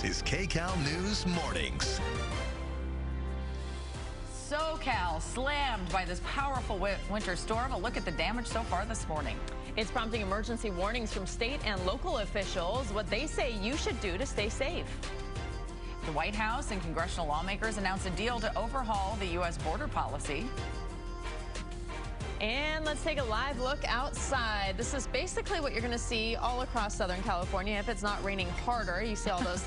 is Kcal News Mornings. SoCal slammed by this powerful winter storm. A look at the damage so far this morning. It's prompting emergency warnings from state and local officials, what they say you should do to stay safe. The White House and congressional lawmakers announced a deal to overhaul the U.S. border policy. And let's take a live look outside. This is basically what you're going to see all across Southern California. If it's not raining harder, you see all those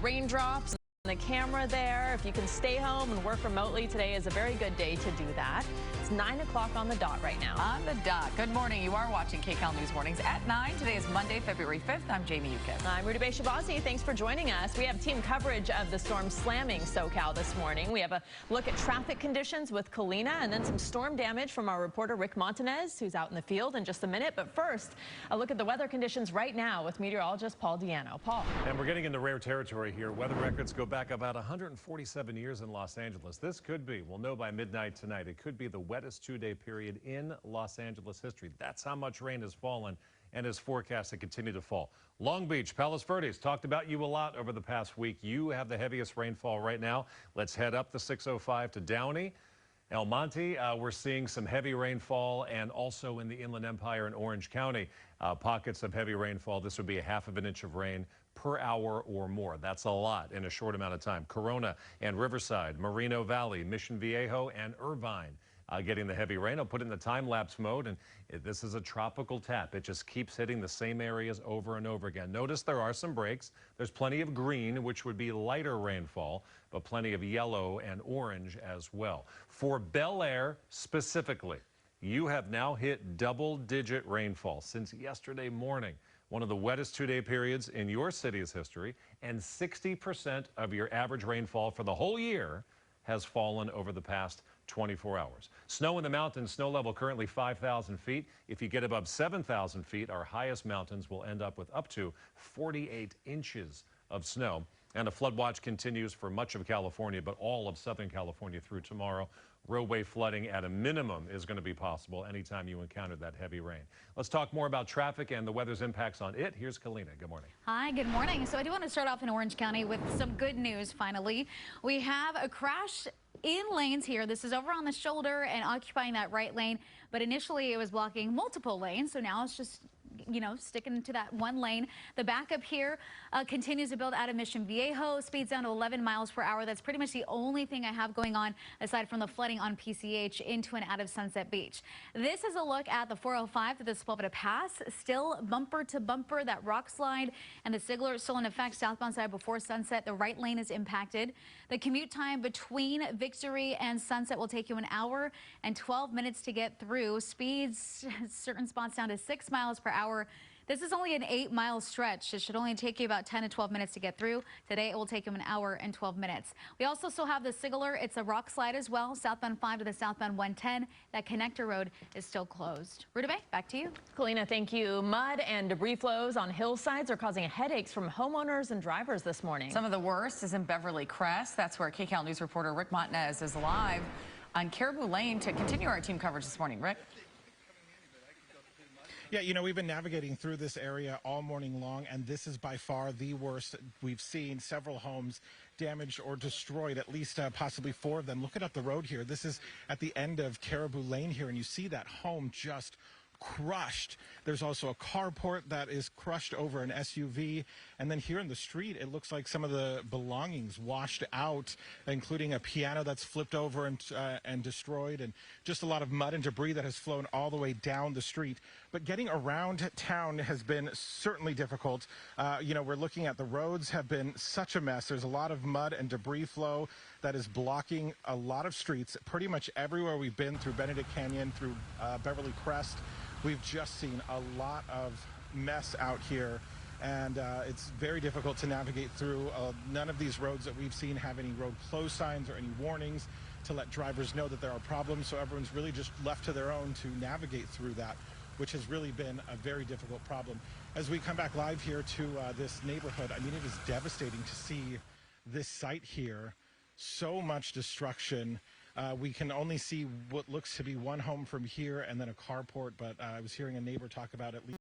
raindrops on the camera there. If you can stay home and work remotely, today is a very good day to do that. It's 9 o'clock on the dot right now. On the dot. Good morning. You are watching Kcal News Mornings at 9. Today is Monday, February 5th. I'm Jamie Yukas. I'm Rudy Shabazi. Thanks for joining us. We have team coverage of the storm slamming SoCal this morning. We have a look at traffic conditions with Kalina and then some storm damage from our reporter Rick Montanez, who's out in the field in just a minute. But first, a look at the weather conditions right now with meteorologist Paul Diano. Paul. And we're getting into rare territory here. Weather records go back about 147 years in Los Angeles. This could be, we'll know by midnight tonight, it could be the wettest two-day period in Los Angeles history. That's how much rain has fallen and is forecast to continue to fall. Long Beach, Palos Verdes, talked about you a lot over the past week. You have the heaviest rainfall right now. Let's head up the 605 to Downey. El Monte, we're seeing some heavy rainfall, and also in the Inland Empire in Orange County, pockets of heavy rainfall. This would be a half of an inch of rain per hour or more. That's a lot in a short amount of time. Corona and Riverside, Moreno Valley, Mission Viejo, and Irvine getting the heavy rain. I'll put it in the time-lapse mode, and this is a tropical tap. It just keeps hitting the same areas over and over again. Notice there are some breaks. There's plenty of green, which would be lighter rainfall, but plenty of yellow and orange as well. For Bel Air specifically, you have now hit double-digit rainfall since yesterday morning. One of the wettest two-day periods in your city's history, and 60% of your average rainfall for the whole year has fallen over the past 24 hours. Snow in the mountains, snow level currently 5,000 feet. If you get above 7,000 feet, our highest mountains will end up with up to 48 inches of snow. And a flood watch continues for much of California, but all of Southern California through tomorrow. Roadway flooding at a minimum is going to be possible anytime you encounter that heavy rain. Let's talk more about traffic and the weather's impacts on it. Here's Kalina. Good morning. Hi, good morning. So I do want to start off in Orange County with some good news finally. We have a crash in lanes here. This is over on the shoulder and occupying that right lane, but initially it was blocking multiple lanes, so now it's just sticking to that one lane. The backup here continues to build out of Mission Viejo. Speeds down to 11 miles per hour. That's pretty much the only thing I have going on aside from the flooding on PCH into and out of Sunset Beach. This is a look at the 405 to the Sepulveda Pass. Still bumper to bumper. That rock slide and the signaler is still in effect southbound side before Sunset. The right lane is impacted. The commute time between Victory and Sunset will take you an hour and 12 minutes to get through. Speeds certain spots down to 6 miles per hour. This is only an 8-mile stretch. It should only take you about 10 to 12 minutes to get through. Today, it will take you an hour and 12 minutes. We also still have the signaler. It's a rock slide as well. Southbound 5 to the southbound 110. That connector road is still closed. Ruta Bay, back to you. Kalina, thank you. Mud and debris flows on hillsides are causing headaches from homeowners and drivers this morning. Some of the worst is in Beverly Crest. That's where Kcal News reporter Rick Montanez is live on Caribou Lane to continue our team coverage this morning. Rick? Yeah, we've been navigating through this area all morning long, and this is by far the worst we've seen. Several homes damaged or destroyed, at least possibly 4 of them. Look at up the road here. This is at the end of Caribou Lane here, and you see that home just crushed. There's also a carport that is crushed over an SUV. And then here in the street, it looks like some of the belongings washed out, including a piano that's flipped over and destroyed, and just a lot of mud and debris that has flown all the way down the street. But getting around town has been certainly difficult. We're looking at the roads have been such a mess. There's a lot of mud and debris flow that is blocking a lot of streets. Pretty much everywhere we've been through Benedict Canyon, through Beverly Crest, we've just seen a lot of mess out here, and it's very difficult to navigate through. None of these roads that we've seen have any road closed signs or any warnings to let drivers know that there are problems, so everyone's really just left to their own to navigate through that, which has really been a very difficult problem. As we come back live here to this neighborhood, I mean, it is devastating to see this site here. So much destruction. We can only see what looks to be one home from here and then a carport, but I was hearing a neighbor talk about at least